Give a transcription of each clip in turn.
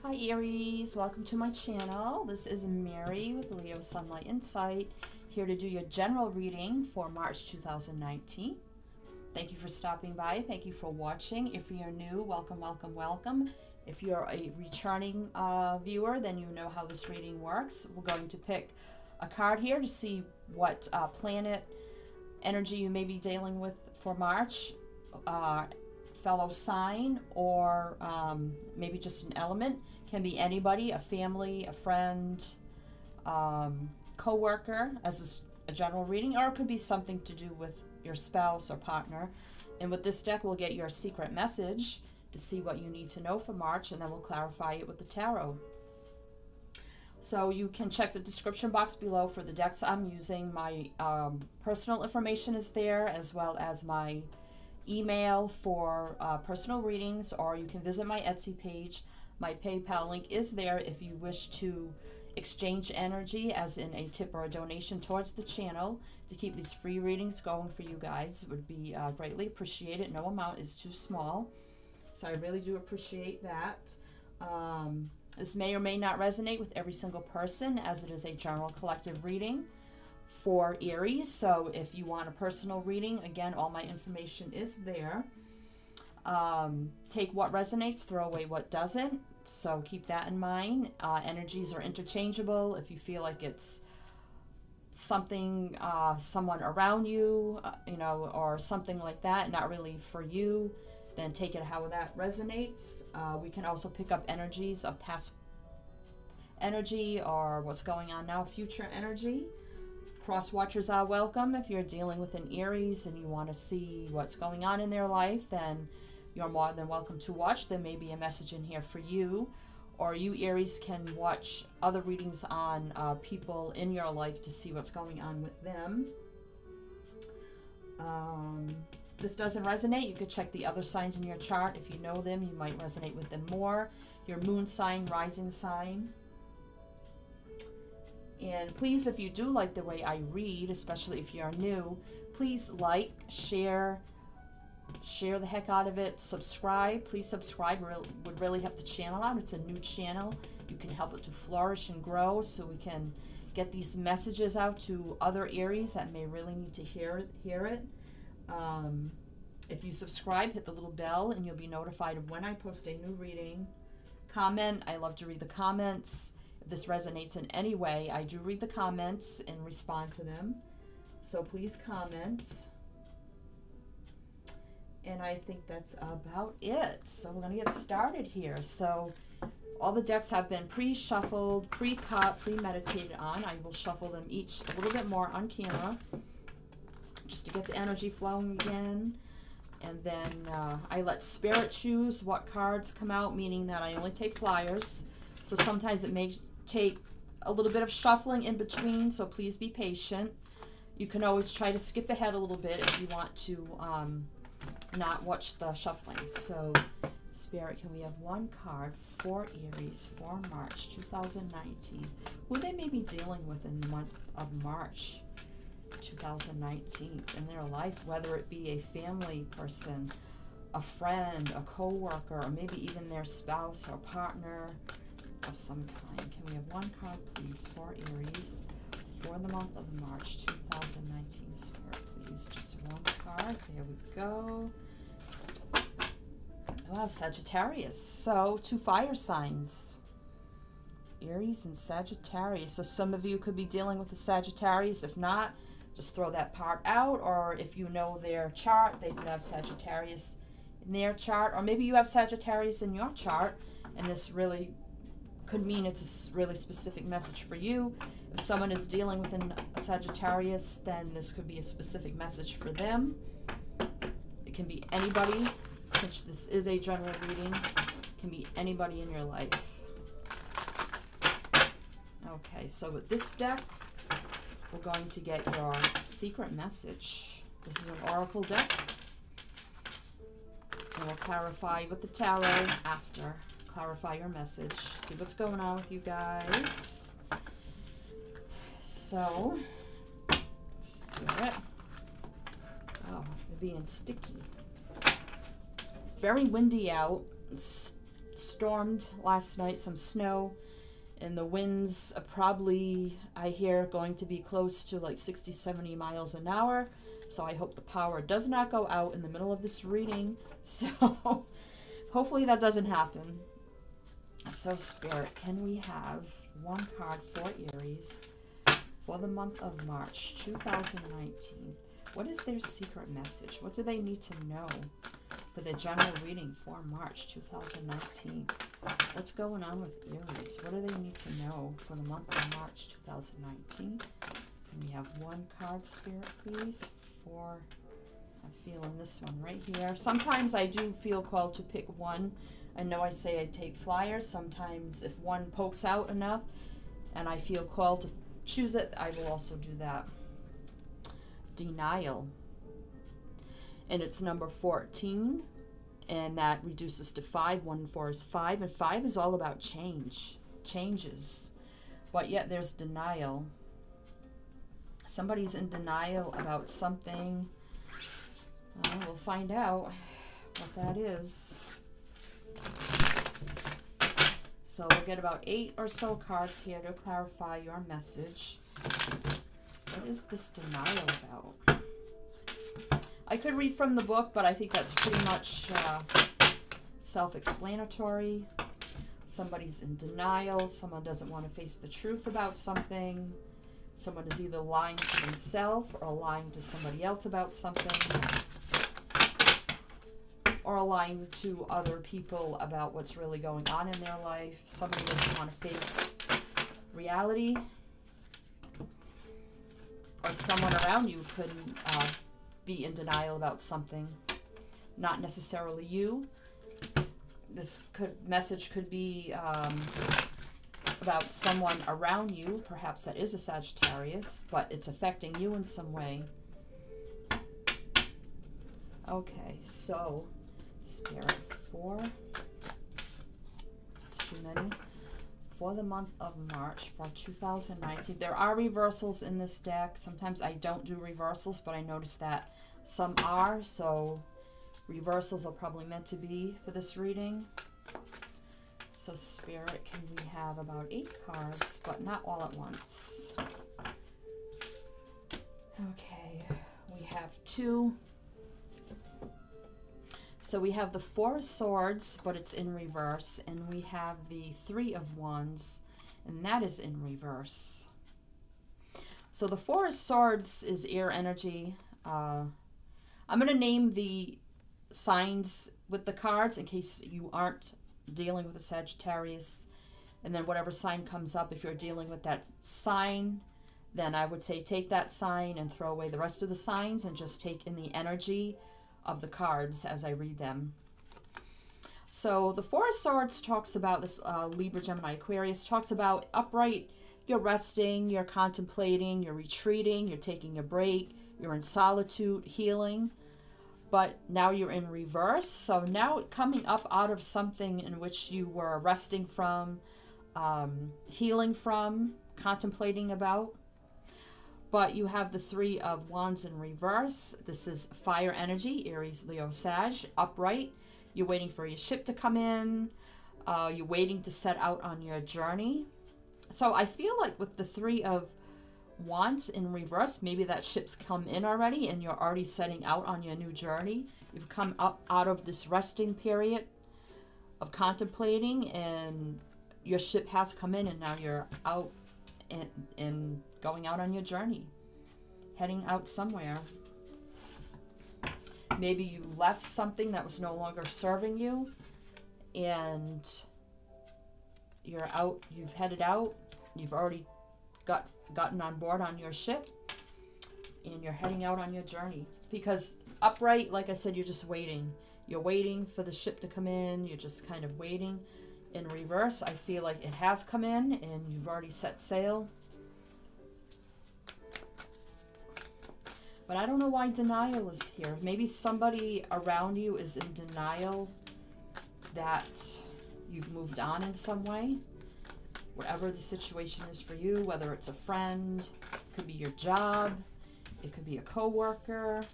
Hi Aries, welcome to my channel. This is Mary with Leo Sunlight Insight, here to do your general reading for March 2019. Thank you for stopping by. Thank you for watching. If you're new, welcome, welcome, welcome. If you're a returning viewer, then you know how this reading works. We're going to pick a card here to see what planet energy you may be dealing with for March. Fellow sign, or maybe just an element. Can be anybody, a family, a friend, co-worker, as a general reading, or it could be something to do with your spouse or partner. And with this deck, we'll get your secret message to see what you need to know for March, and then we'll clarify it with the tarot. So you can check the description box below for the decks I'm using. My personal information is there, as well as my email for personal readings, or you can visit my Etsy page. My PayPal link is there if you wish to exchange energy, as in a tip or a donation towards the channel to keep these free readings going for you guys. It would be greatly appreciated. No amount is too small, so I really do appreciate that. This may or may not resonate with every single person, as it is a general collective reading for Aries. So if you want a personal reading, again, all my information is there. Take what resonates, throw away what doesn't, so keep that in mind. Energies are interchangeable. If you feel like it's something, someone around you, or something like that, not really for you, then take it how that resonates. We can also pick up energies of past energy, or what's going on now, future energy. Cross watchers are welcome. If you're dealing with an Aries and you want to see what's going on in their life, then you're more than welcome to watch. There may be a message in here for you, or you Aries can watch other readings on people in your life to see what's going on with them. This doesn't resonate, you could check the other signs in your chart. If you know them, you might resonate with them more. Your moon sign, rising sign. And please, if you do like the way I read, especially if you're new, please like, share the heck out of it, subscribe. Please subscribe, would really help the channel out. It's a new channel. You can help it to flourish and grow, so we can get these messages out to other Aries that may really need to hear it. If you subscribe, hit the little bell and you'll be notified of when I post a new reading. Comment, I love to read the comments. If this resonates in any way, I do read the comments and respond to them, so please comment. And I think that's about it. So we're going to get started here. So all the decks have been pre-shuffled, pre-cut, pre-meditated on. I will shuffle them each a little bit more on camera, just to get the energy flowing again. And then I let Spirit choose what cards come out, meaning that I only take flyers. So sometimes it may take a little bit of shuffling in between, so please be patient. You can always try to skip ahead a little bit if you want to not watch the shuffling. So Spirit, can we have one card for Aries for March 2019? Who they may be dealing with in the month of March 2019 in their life, whether it be a family person, a friend, a co-worker, or maybe even their spouse or partner of some kind. Can we have one card, please, for Aries for the month of March 2019? Spirit, please, just one card. There we go. Wow, Sagittarius. So, two fire signs, Aries and Sagittarius. So some of you could be dealing with the Sagittarius. If not, just throw that part out. Or if you know their chart, they could have Sagittarius in their chart. Or maybe you have Sagittarius in your chart, and this really could mean it's a really specific message for you. If someone is dealing with a Sagittarius, then this could be a specific message for them. It can be anybody. Since this is a general reading, it can be anybody in your life. Okay, so with this deck, we're going to get your secret message. This is an oracle deck. And we'll clarify with the tarot after. Clarify your message. See what's going on with you guys. So, Spirit. Oh, they're being sticky. It's very windy out. It's stormed last night, some snow, and the winds are probably, I hear, going to be close to like 60, 70 miles an hour. So I hope the power does not go out in the middle of this reading. So hopefully that doesn't happen. So Spirit, can we have one card for Aries for the month of March 2019? What is their secret message? What do they need to know for their general reading for March 2019? What's going on with Aries? What do they need to know for the month of March 2019? Can we have one card, Spirit, please? For, I'm feeling this one right here. Sometimes I do feel called to pick one. I know I say I take flyers. Sometimes if one pokes out enough and I feel called to choose it, I will also do that. Denial. And it's number 14. And that reduces to 5. 1 and 4 is 5. And 5 is all about change. Changes. But yet there's denial. Somebody's in denial about something. We'll find out what that is. So we'll get about 8 or so cards here to clarify your message. What is this denial about? I could read from the book, but I think that's pretty much self-explanatory. Somebody's in denial. Someone doesn't want to face the truth about something. Someone is either lying to themselves or lying to somebody else about something, or lying to other people about what's really going on in their life. Somebody doesn't want to face reality, or someone around you could be in denial about something, not necessarily you. This message could be about someone around you, perhaps that is a Sagittarius, but it's affecting you in some way. Okay, so Spirit, it's too many. For the month of March for 2019. There are reversals in this deck. Sometimes I don't do reversals, but I noticed that some are, so reversals are probably meant to be for this reading. So Spirit, can we have about 8 cards, but not all at once? Okay, we have 2. So we have the 4 of Swords, but it's in reverse, and we have the 3 of Wands, and that is in reverse. So the 4 of Swords is air energy. I'm going to name the signs with the cards in case you aren't dealing with a Sagittarius, and then whatever sign comes up, if you're dealing with that sign, then I would say take that sign and throw away the rest of the signs and just take in the energy of the cards as I read them. So the 4 of Swords talks about this, Libra, Gemini, Aquarius, talks about upright, you're resting, you're contemplating, you're retreating, you're taking a break, you're in solitude, healing. But now you're in reverse. So now coming up out of something in which you were resting from, healing from, contemplating about. But you have the 3 of Wands in reverse. This is fire energy, Aries, Leo, Sag, upright. You're waiting for your ship to come in. You're waiting to set out on your journey. So I feel like with the 3 of Wands in reverse, maybe that ship's come in already and you're already setting out on your new journey. You've come up out of this resting period of contemplating, and your ship has come in, and now you're out and going out on your journey, heading out somewhere. Maybe you left something that was no longer serving you, and you're out, you've headed out, you've already gotten on board on your ship, and you're heading out on your journey. Because upright, like I said, you're just waiting. You're waiting for the ship to come in. You're just kind of waiting. In reverse, I feel like it has come in and you've already set sail. But I don't know why denial is here. Maybe somebody around you is in denial that you've moved on in some way. Whatever the situation is for you, whether it's a friend, it could be your job, it could be a coworker,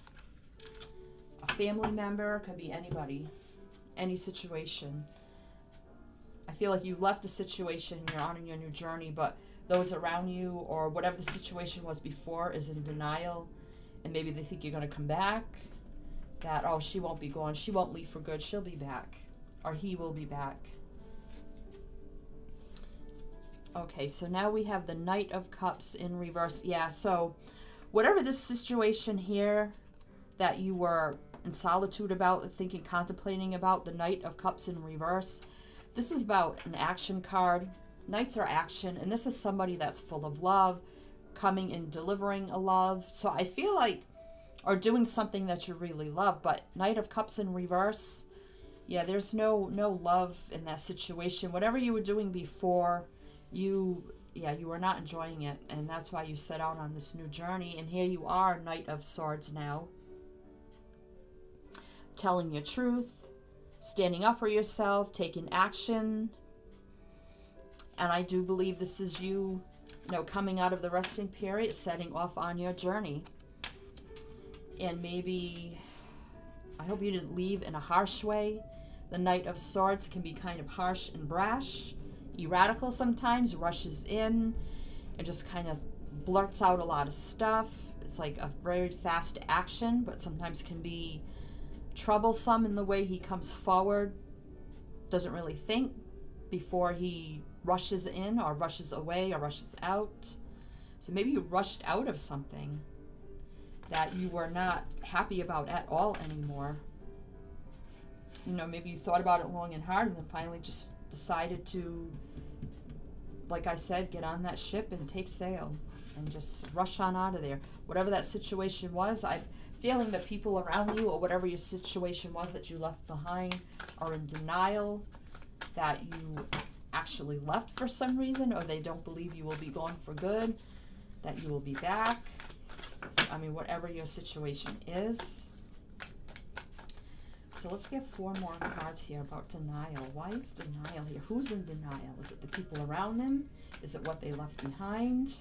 a family member, it could be anybody, any situation. feel like you left a situation, you're on your new journey, but those around you or whatever the situation was before is in denial, and maybe they think you're going to come back, that, oh, she won't be gone, she won't leave for good, she'll be back, or he will be back. Okay, so now we have the Knight of Cups in reverse. Yeah, so whatever this situation here that you were in solitude about, thinking, contemplating about, the Knight of Cups in reverse, this is about an action card. Knights are action, and this is somebody that's full of love, coming and delivering a love. So I feel like, or doing something that you really love, but Knight of Cups in reverse, yeah, there's no love in that situation. Whatever you were doing before, you were not enjoying it, and that's why you set out on this new journey. And here you are, Knight of Swords now, telling your truth, standing up for yourself, taking action. And I do believe this is you, coming out of the resting period, setting off on your journey. And maybe, I hope you didn't leave in a harsh way. The Knight of Swords can be kind of harsh and brash, erratical sometimes, rushes in and just kind of blurts out a lot of stuff. It's like a very fast action, but sometimes can be troublesome in the way he comes forward. Doesn't really think before he rushes in or rushes away or rushes out. So maybe you rushed out of something that you were not happy about at all anymore. Maybe you thought about it long and hard and then finally just decided to, like I said, get on that ship and take sail and just rush on out of there. Whatever that situation was, I'm feeling that people around you, or whatever your situation was that you left behind, are in denial that you actually left for some reason, or they don't believe you will be gone for good, that you will be back. I mean, whatever your situation is. So let's get 4 more cards here about denial. Why is denial here? Who's in denial? Is it the people around them? Is it what they left behind?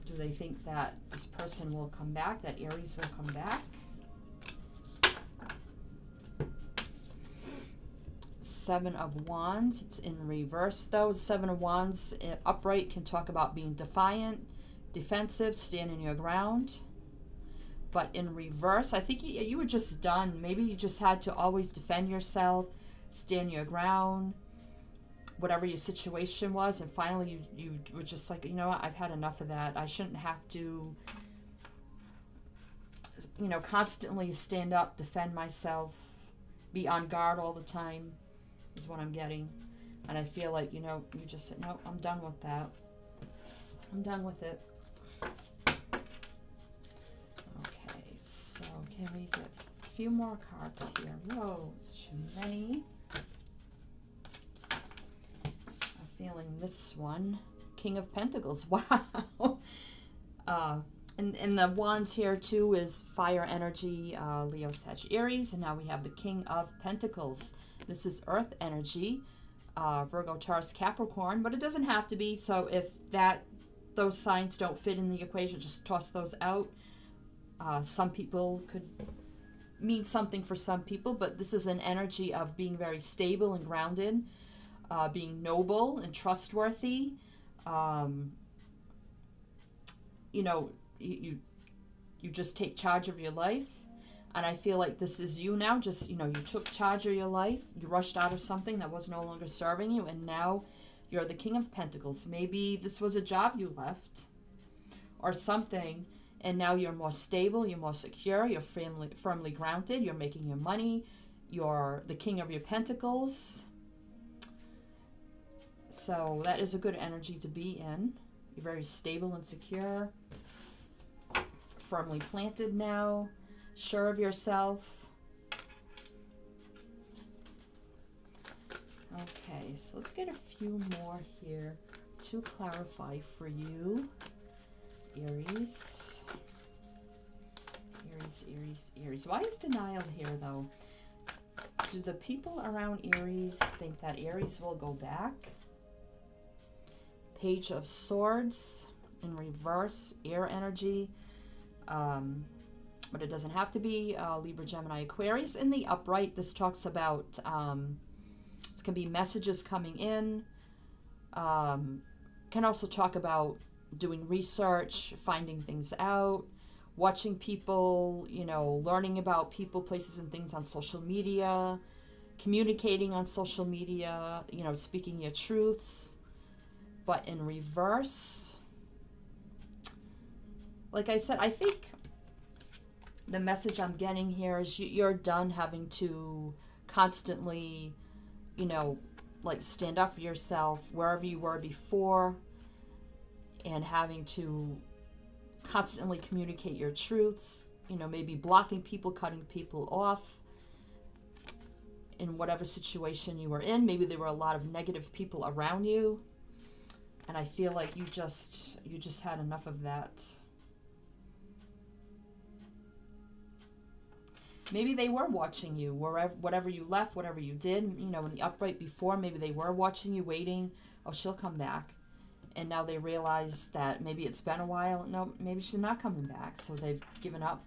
Do they think that this person will come back, that Aries will come back? Seven of Wands. It's in reverse, though. Seven of Wands upright can talk about being defiant, defensive, standing your ground. But in reverse, I think you were just done. Maybe you just had to always defend yourself, stand your ground, whatever your situation was. And finally, you were just like, you know what, I've had enough of that. I shouldn't have to, constantly stand up, defend myself, be on guard all the time, is what I'm getting. And I feel like, you just said, no, I'm done with that. I'm done with it. Can we get a few more cards here? Whoa, it's too many. I'm feeling this one. King of Pentacles. Wow. And the wands here too is fire energy, Leo, Sag, Aries. And now we have the King of Pentacles. This is earth energy, Virgo, Taurus, Capricorn. But it doesn't have to be. So if those signs don't fit in the equation, just toss those out. Some people could mean something for some people, but this is an energy of being very stable and grounded, being noble and trustworthy. You just take charge of your life, and I feel like this is you now. Just, you took charge of your life. You rushed out of something that was no longer serving you, and now you're the King of Pentacles. Maybe this was a job you left or something. And now you're more stable, you're more secure, you're firmly grounded, you're making your money, you're the King of your Pentacles. So that is a good energy to be in. You're very stable and secure, firmly planted now, sure of yourself. Okay, so let's get a few more here to clarify for you. Aries. Aries. Why is denial here, though? Do the people around Aries think that Aries will go back? Page of Swords in reverse, air energy. But it doesn't have to be Libra, Gemini, Aquarius. In the upright, this talks about This can be messages coming in. Can also talk about doing research, finding things out, watching people, you know, learning about people, places, and things on social media, communicating on social media, you know, speaking your truths. But in reverse, like I said, I think the message I'm getting here is you're done having to constantly, you know, like stand up for yourself wherever you were before, and having to constantly communicate your truths, you know, maybe blocking people, cutting people off in whatever situation you were in. Maybe there were a lot of negative people around you, and I feel like you just had enough of that. Maybe they were watching you, wherever, whatever you left, whatever you did, you know, in the upright before, maybe they were watching you, waiting, oh, she'll come back. And now they realize that maybe it's been a while, no, maybe she's not coming back, so they've given up.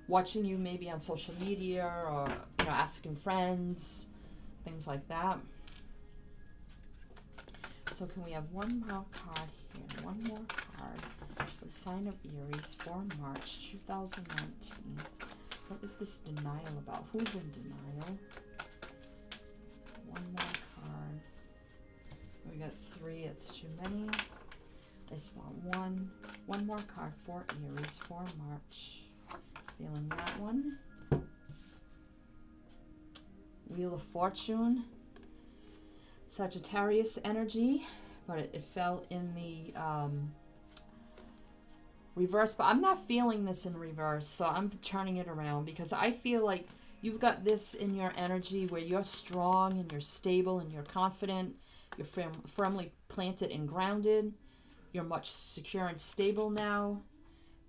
Watching you maybe on social media, or, you know, asking friends, things like that. So can we have one more card here? One more card. The sign of Aries for March 2019. What is this denial about? Who's in denial? One more card. We got 3. It's too many. I just want one. One more card for Aries for March. Feeling that one. Wheel of Fortune. Sagittarius energy, but it fell in the reverse, but I'm not feeling this in reverse, so I'm turning it around, because I feel like you've got this in your energy where you're strong and you're stable and you're confident, you're firmly planted and grounded, you're much secure and stable now,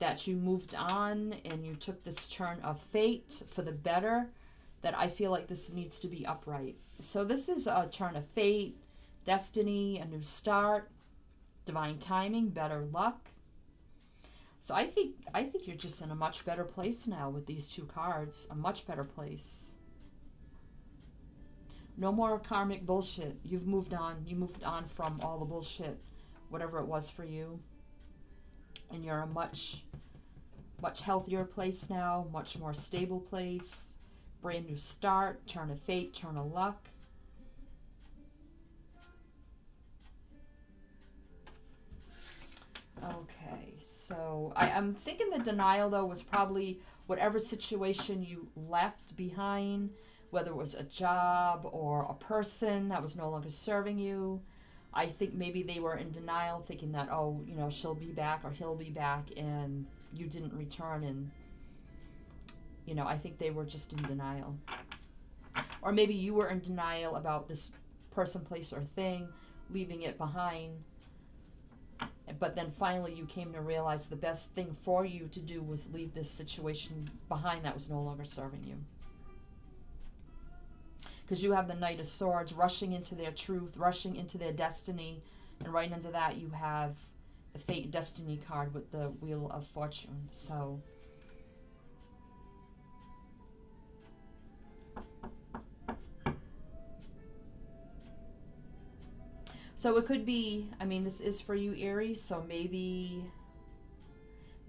that you moved on and you took this turn of fate for the better, that I feel like this needs to be upright. So this is a turn of fate, destiny, a new start, divine timing, better luck. So I think you're just in a much better place now with these 2 cards, a much better place. No more karmic bullshit. You've moved on. You moved on from all the bullshit, whatever it was for you. And you're a much healthier place now, much more stable place. Brand new start, turn of fate, turn of luck. Okay, so I'm thinking the denial, though, was probably whatever situation you left behind, whether it was a job or a person that was no longer serving you. I think maybe they were in denial, thinking that, oh, you know, she'll be back or he'll be back, and you didn't return, and, you know, I think they were just in denial. Or maybe you were in denial about this person, place, or thing, leaving it behind. But then finally you came to realize the best thing for you to do was leave this situation behind that was no longer serving you. Because you have the Knight of Swords rushing into their truth, rushing into their destiny. And right under that you have the Fate and Destiny card with the Wheel of Fortune. So it could be, I mean, this is for you, Aries, so maybe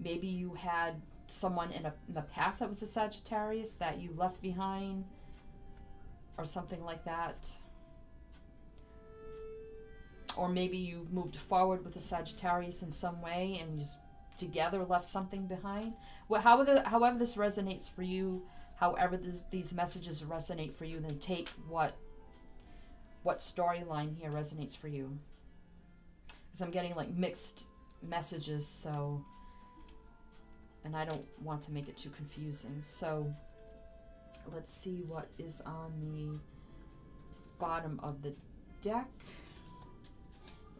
you had someone in the past that was a Sagittarius that you left behind or something like that. Or maybe you've moved forward with a Sagittarius in some way and you together left something behind. Well, however this resonates for you, however these messages resonate for you, then take what storyline here resonates for you. Because I'm getting like mixed messages, so, and I don't want to make it too confusing. So let's see what is on the bottom of the deck.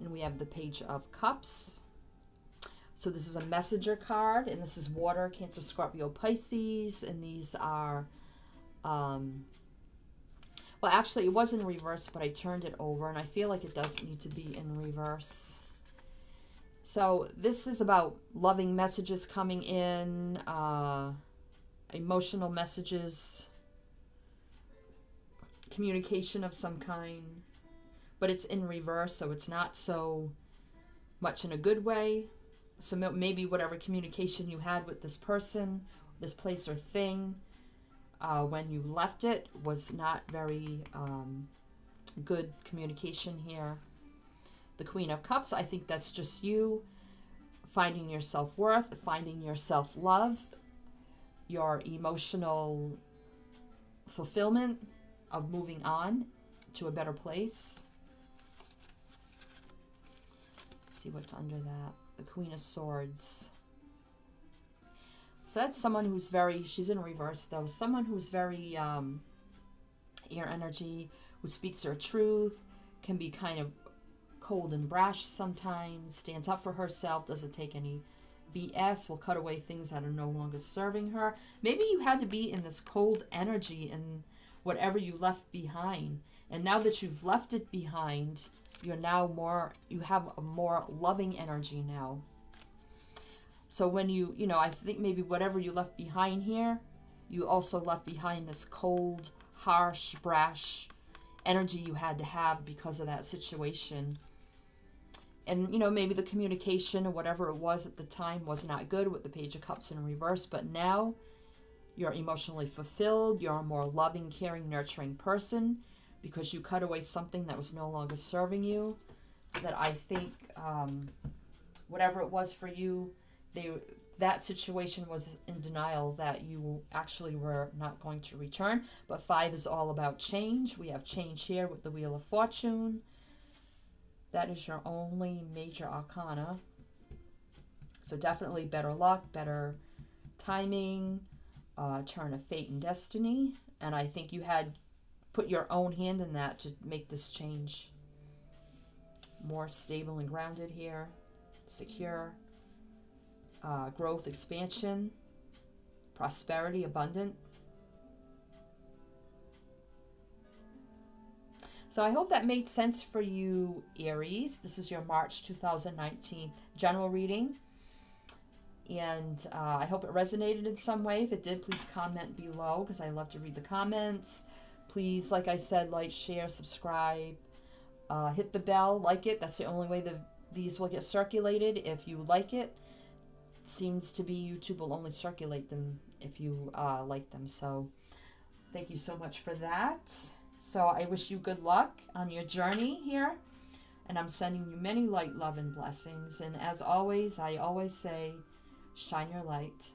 And we have the Page of Cups. So this is a messenger card, and this is water, Cancer, Scorpio, Pisces, and these are well, actually, it was in reverse, but I turned it over, and I feel like it does need to be in reverse. So this is about loving messages coming in, emotional messages communication of some kind, but it's in reverse, so it's not so much in a good way. So maybe whatever communication you had with this person, this place or thing, when you left it was not very good communication here. The Queen of Cups, I think that's just you finding your self-worth, finding your self-love, your emotional fulfillment of moving on to a better place. Let's see what's under that. The Queen of Swords. So that's someone who's very, she's in reverse though, someone who's very air energy, who speaks her truth, can be kind of cold and brash sometimes, stands up for herself, doesn't take any BS, will cut away things that are no longer serving her. Maybe you had to be in this cold energy in whatever you left behind. And now that you've left it behind, you're now more, you have a more loving energy now. So when you know, I think maybe whatever you left behind here, you also left behind this cold, harsh, brash energy you had to have because of that situation. And, you know, maybe the communication or whatever it was at the time was not good with the Page of Cups in reverse, but now you're emotionally fulfilled. You're a more loving, caring, nurturing person because you cut away something that was no longer serving you. That I think whatever it was for you, that situation was in denial that you actually were not going to return. But 5 is all about change. We have change here with the Wheel of Fortune. That is your only major arcana. So definitely better luck, better timing, turn of fate and destiny. And I think you had put your own hand in that to make this change. More stable and grounded here. Secure. Growth, expansion, prosperity, abundant. So I hope that made sense for you, Aries. This is your March 2019 general reading. And I hope it resonated in some way. If it did, please comment below because I love to read the comments. Please, like I said, like, share, subscribe, hit the bell, like it. That's the only way these will get circulated. If you like it, seems to be YouTube will only circulate them if you like them. So thank you so much for that. So I wish you good luck on your journey here, and I'm sending you many light, love, and blessings. And as always, I always say, shine your light.